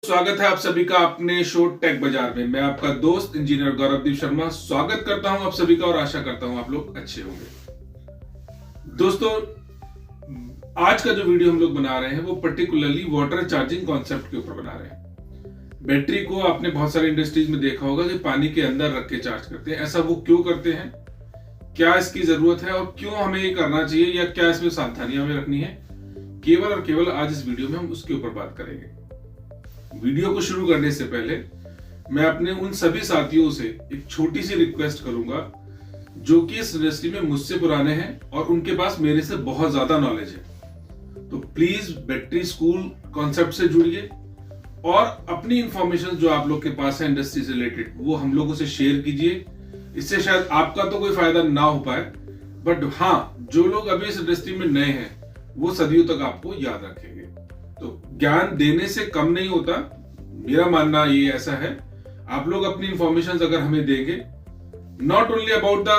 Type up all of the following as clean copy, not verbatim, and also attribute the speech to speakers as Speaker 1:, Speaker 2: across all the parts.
Speaker 1: स्वागत है आप सभी का अपने शो टेक बाजार में। मैं आपका दोस्त इंजीनियर गौरवदीप शर्मा स्वागत करता हूं आप सभी का और आशा करता हूं आप लोग अच्छे होंगे। दोस्तों, आज का जो वीडियो हम लोग बना रहे हैं वो पर्टिकुलरली वाटर चार्जिंग कॉन्सेप्ट के ऊपर बना रहे हैं। बैटरी को आपने बहुत सारे इंडस्ट्रीज में देखा होगा कि पानी के अंदर रख के चार्ज करते हैं। ऐसा वो क्यों करते हैं, क्या इसकी जरूरत है और क्यों हमें ये करना चाहिए या क्या इसमें सावधानियां हमें रखनी है, केवल और केवल आज इस वीडियो में हम उसके ऊपर बात करेंगे। वीडियो को शुरू करने से पहले मैं अपने उन सभी साथियों से एक छोटी सी रिक्वेस्ट करूंगा जो कि इस इंडस्ट्री में मुझसे पुराने हैं और उनके पास मेरे से बहुत ज्यादा नॉलेज है। तो प्लीज बैटरी स्कूल कॉन्सेप्ट से जुड़िए और अपनी इंफॉर्मेशन जो आप लोग के पास है इंडस्ट्री से रिलेटेड वो हम लोगों से शेयर कीजिए। इससे शायद आपका तो कोई फायदा ना हो पाए, बट हाँ, जो लोग अभी इस इंडस्ट्री में नए हैं वो सदियों तक आपको याद रखेंगे। तो ज्ञान देने से कम नहीं होता, मेरा मानना ये ऐसा है। आप लोग अपनी इंफॉर्मेशन अगर हमें देंगे, not only about the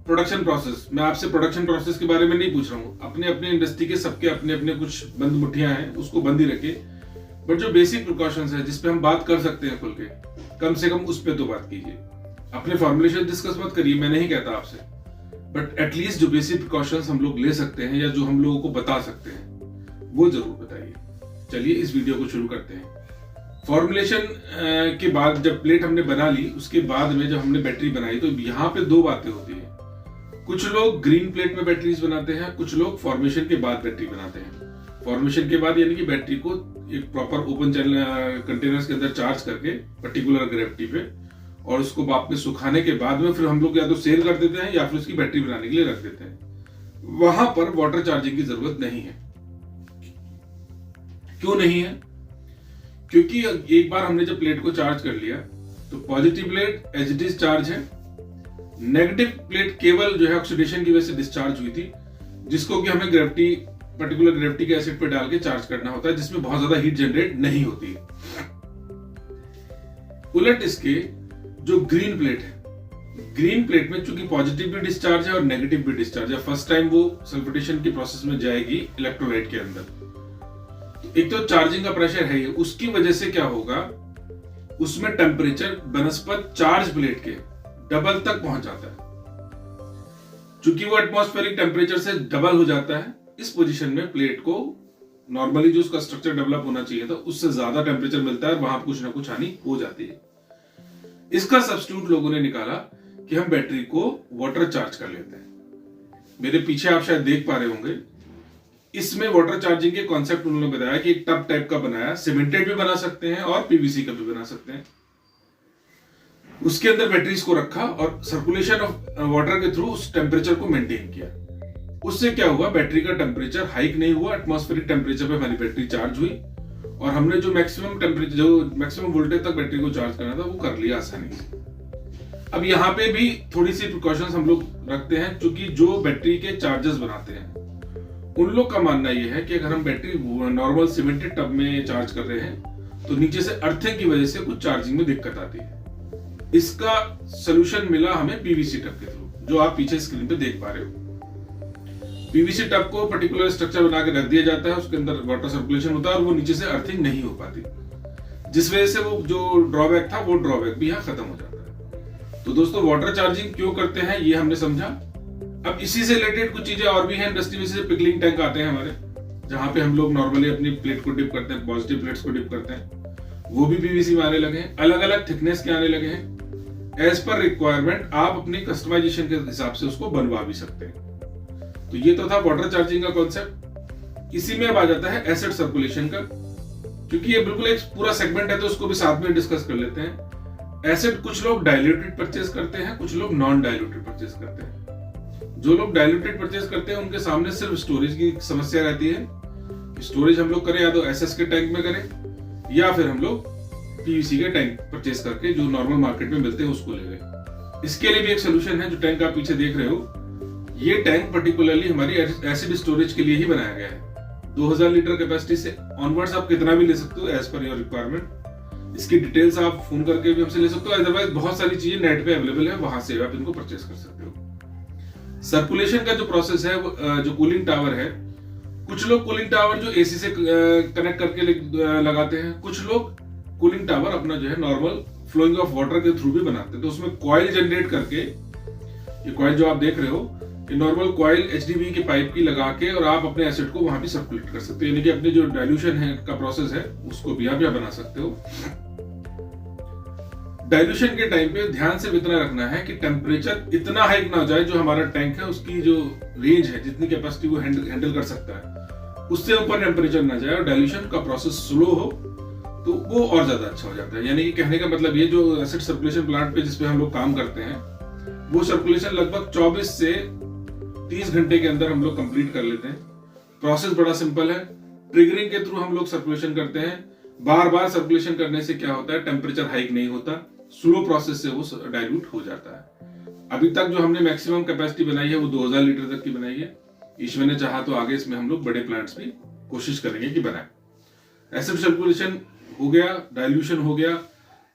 Speaker 1: production process, मैं आपसे प्रोडक्शन प्रोसेस के बारे में नहीं पूछ रहा हूँ, अपने अपने इंडस्ट्री के सबके अपने अपने कुछ बंद मुठ्ठियां हैं, उसको बंद ही रखिए। बट जो बेसिक प्रिकॉशंस है जिसपे हम बात कर सकते हैं खुल के, कम से कम उस पर तो बात कीजिए। अपने फॉर्मुलेशन डिस्कस मत करिए, मैं नहीं कहता आपसे, बट एटलीस्ट जो बेसिक प्रिकॉशंस हम लोग ले सकते हैं या जो हम लोगों को बता सकते हैं वो जरूर बताइए। चलिए इस वीडियो को शुरू करते हैं। फॉर्मुलेशन के बाद जब प्लेट हमने बना ली, उसके बाद में जब हमने बैटरी बनाई तो यहाँ पे दो बातें होती है। कुछ लोग ग्रीन प्लेट में बैटरीज बनाते हैं, कुछ लोग फॉर्मेशन के बाद बैटरी बनाते हैं। फॉर्मेशन के बाद यानी कि बैटरी को एक प्रॉपर ओपन चैनल कंटेनर्स के अंदर चार्ज करके पर्टिकुलर ग्रेविटी पे, और उसको वापस सुखाने के बाद में फिर हम लोग या तो सेल कर देते हैं या फिर उसकी बैटरी बनाने के लिए रख देते हैं। वहां पर वाटर चार्जिंग की जरूरत नहीं है। क्यों नहीं है? क्योंकि एक बार हमने जब प्लेट को चार्ज कर लिया तो positive plate as it is charge है, नेगेटिव प्लेट केवल जो है ऑक्सीडेशन की वजह से डिस्चार्ज हुई थी, जिसको कि हमें ग्रेविटी पर्टिकुलर ग्रेविटी के एसिड पे डाल के चार्ज करना होता है, जिसमें बहुत ज्यादा हीट जनरेट नहीं होती है। उलट इसके जो ग्रीन प्लेट है, ग्रीन प्लेट में चूंकि पॉजिटिव भी डिस्चार्ज है और नेगेटिव भी डिस्चार्ज है, फर्स्ट टाइम वो सल्फेटेशन की प्रोसेस में जाएगी इलेक्ट्रोलाइट के अंदर। एक तो चार्जिंग का प्रेशर है, उसकी वजह से क्या होगा, उसमें टेम्परेचर बनस्पत चार्ज प्लेट के डबल तक पहुंच जाता है। चूंकि वो एटमॉस्फेरिक टेम्परेचर से डबल हो जाता है, इस पोजीशन में प्लेट को नॉर्मली जो उसका स्ट्रक्चर डेवलप होना चाहिए था उससे ज्यादा टेम्परेचर मिलता है और वहां कुछ ना कुछ हानि हो जाती है। इसका सब्स्टिट्यूट लोगों ने निकाला कि हम बैटरी को वाटर चार्ज कर लेते हैं। मेरे पीछे आप शायद देख पा रहे होंगे, इसमें वाटर चार्जिंग के कॉन्सेप्ट उन्होंने बताया कि एक टब टाइप का बनाया, सीमेंटेड भी बना सकते हैं और पीवीसी का भी बना सकते हैं। उसके अंदर बैटरीज को रखा और सर्कुलेशन ऑफ वाटर के थ्रू उस टेम्परेचर को मेंटेन किया। उससे क्या हुआ, बैटरी का टेम्परेचर हाइक नहीं हुआ, एटमॉस्फेरिक टेम्परेचर पे हमारी बैटरी चार्ज हुई और हमने जो मैक्सिमम टेम्परेचर, जो मैक्सिमम वोल्टेज तक बैटरी को चार्ज करना था वो कर लिया आसानी से। अब यहाँ पे भी थोड़ी सी प्रिकॉशंस हम लोग रखते हैं, क्योंकि जो बैटरी के चार्जर्स बनाते हैं उन लोग का मानना यह है कि अगर हम बैटरी नॉर्मल सीमेंटेड टब में चार्ज कर रहे हैं तो नीचे से अर्थिंग की वजह से कुछ चार्जिंग में दिक्कत आती है। इसका सोल्यूशन मिला हमें पीवीसी टब के थ्रू, जो आप पीछे स्क्रीन पे देख पा रहे हो। पीवीसी टब को पर्टिकुलर स्ट्रक्चर बना के रख दिया जाता है, उसके अंदर वाटर सर्कुलेशन होता है और वो नीचे से अर्थिंग नहीं हो पाती, जिस वजह से वो जो ड्रॉबैक था वो ड्रॉबैक भी यहाँ खत्म हो जाता है। तो दोस्तों, वाटर चार्जिंग क्यों करते हैं ये हमने समझा। अब इसी से रिलेटेड कुछ चीजें और भी हैं इंडस्ट्री में, जैसे पिकलिंग टैंक आते हैं हमारे, जहां पे हम लोग नॉर्मली अपनी प्लेट को डिप करते हैं, पॉजिटिव प्लेट्स को डिप करते हैं, वो भी पीवीसी में आने लगे हैं, अलग अलग थिकनेस के आने लगे हैं। एज पर रिक्वायरमेंट आप अपनी कस्टमाइजेशन के हिसाब से उसको बनवा भी सकते हैं। तो ये तो था वाटर चार्जिंग का कॉन्सेप्ट। इसी में अब आ जाता है एसिड सर्कुलेशन का, क्योंकि ये बिल्कुल एक पूरा सेगमेंट है तो उसको भी साथ में डिस्कस कर लेते हैं। एसिड कुछ लोग डाइल्यूटेड परचेज करते हैं, कुछ लोग नॉन डाइल्यूटेड परचेज करते हैं। जो लोग डाइल्यूटेड परचेज करते हैं उनके सामने सिर्फ स्टोरेज की समस्या रहती है। स्टोरेज हम लोग करें या तो एसएस के टैंक में करें या फिर हम लोग पीवीसी के टैंक परचेज करके जो नॉर्मल मार्केट में मिलते हैं उसको ले लें। इसके लिए भी एक सोल्यूशन है। जो टैंक आप पीछे देख रहे हो, ये टैंक पर्टिकुलरली हमारी एसिड स्टोरेज के लिए ही बनाया गया है। 2000 लीटर कैपेसिटी से ऑनवर्ड्स आप कितना भी ले सकते हो एज पर योर रिक्वायरमेंट। इसकी डिटेल्स आप फोन करके भी हमसे ले सकते हो, अदरवाइज बहुत सारी चीजें नेट पे अवेलेबल है, वहां से आप इनको परचेज कर सकते हो। सर्कुलेशन का जो प्रोसेस है, जो कूलिंग टावर है, कुछ लोग कूलिंग टावर जो एसी से कनेक्ट करके लगाते हैं, कुछ लोग कूलिंग टावर अपना जो है नॉर्मल फ्लोइंग ऑफ वाटर के थ्रू भी बनाते हैं। तो उसमें कॉइल जनरेट करके, ये कॉइल जो आप देख रहे हो, ये नॉर्मल कॉइल एचडीबी के पाइप की लगा के और आप अपने एसिड को वहां भी सर्कुलेट कर सकते हो, यानी कि अपने जो डाइल्यूशन है का प्रोसेस है उसको भी आप यहाँ बना सकते हो। डाइल्यूशन के टाइम पे ध्यान से इतना रखना है कि टेम्परेचर इतना हाई ना हो जाए, जो हमारा टैंक है उसकी जो रेंज है, जितनी कैपेसिटी वो हैंडल कर सकता है, उससे ऊपर टेम्परेचर ना जाए और डाइल्यूशन का प्रोसेस स्लो हो, तो वो और ज्यादा अच्छा हो जाता है। यानी कि कहने का मतलब ये, जो एसिड सर्कुलेशन प्लांट पे जिसपे हम लोग काम करते हैं, वो सर्कुलेशन लगभग 24 से 30 घंटे के अंदर हम लोग कंप्लीट कर लेते हैं। प्रोसेस बड़ा सिंपल है। ट्रिगरिंग के थ्रू हम लोग सर्कुलेशन करते हैं। बार बार सर्कुलेशन करने से क्या होता है, टेम्परेचर हाइक नहीं होता, स्लो प्रोसेस से वो डाइल्यूट हो जाता है। अभी तक जो हमने मैक्सिमम कैपेसिटी बनाई है वो 2000 लीटर तक की बनाई है। ईश्वर ने चाहा तो आगे इसमें हम लोग बड़े प्लांट्स भी कोशिश करेंगे कि बनाए। एसिड सर्कुलेशन हो गया, डाइल्यूशन हो गया।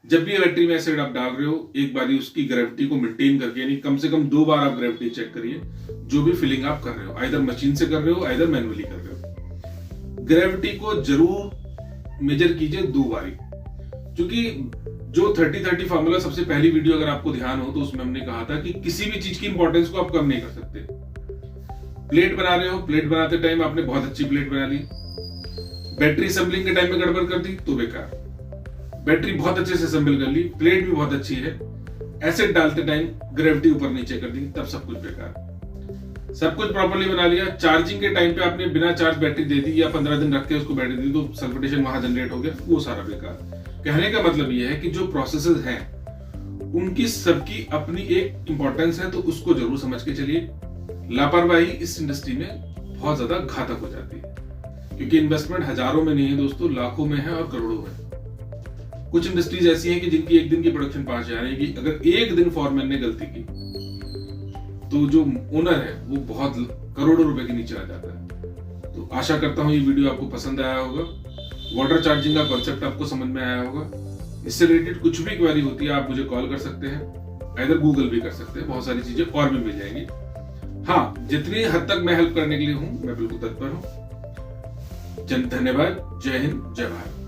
Speaker 1: जब भी बैटरी में एसिड आप डाल रहे हो, एक बारी उसकी ग्रेविटी को मेंटेन करके, यानी कम से कम 2 बार आप ग्रेविटी चेक करिए, जो भी फिलिंग आप कर रहे हो, आइदर मशीन से कर रहे हो, आइदर मैनुअली कर रहे हो। ग्रेविटी को जरूर मेजर कीजिए 2 बारी, क्योंकि जो 30-30 फार्मूला सबसे पहली वीडियो अगर आपको ध्यान हो तो उसमें हमने कहा था कि किसी भी चीज की इंपॉर्टेंस को आप कम नहीं कर सकते। प्लेट बना रहे हो, प्लेट बनाते टाइम आपने बहुत अच्छी प्लेट बना ली, बैटरी असेंबलिंग के टाइम में गड़बड़ कर दी तो बेकार। बैटरी बहुत अच्छे से असेंबल कर ली, प्लेट भी बहुत अच्छी है, एसिड डालते टाइम ग्रेविटी ऊपर नीचे कर दी, तब सब कुछ बेकार। सब कुछ प्रॉपर्ली बना लिया, चार्जिंग के टाइम पे आपने बिना चार्ज बैटरी दे दी या 15 दिन रख के उसको बैटरी दी, तो सल्फेटेशन वहां जनरेट हो गया, वो सारा बेकार। कहने का मतलब ये है कि जो प्रोसेसेस हैं उनकी सबकी अपनी एक इंपॉर्टेंस है, तो उसको जरूर समझ के चलिए। लापरवाही इस इंडस्ट्री में बहुत ज्यादा घातक हो जाती है, क्योंकि इन्वेस्टमेंट हजारों में नहीं है दोस्तों, लाखों में है और करोड़ों में। कुछ इंडस्ट्रीज ऐसी हैं कि जिनकी एक दिन की प्रोडक्शन 5000 है, कि अगर एक दिन फॉरमैन ने गलती की तो जो ओनर है वो बहुत करोड़ों रुपए के नीचे आ जाता है। तो आशा करता हूं ये वीडियो आपको पसंद आया होगा। वाटर चार्जिंग का कॉन्सेप्ट आपको समझ में आया होगा। इससे रिलेटेड कुछ भी क्वेरी होती है आप मुझे कॉल कर सकते हैं, इधर गूगल भी कर सकते हैं, बहुत सारी चीजें और भी मिल जाएंगी। हाँ, जितनी हद तक मैं हेल्प करने के लिए हूं, मैं बिल्कुल तत्पर हूं। धन्यवाद। जय हिंद, जय भारत।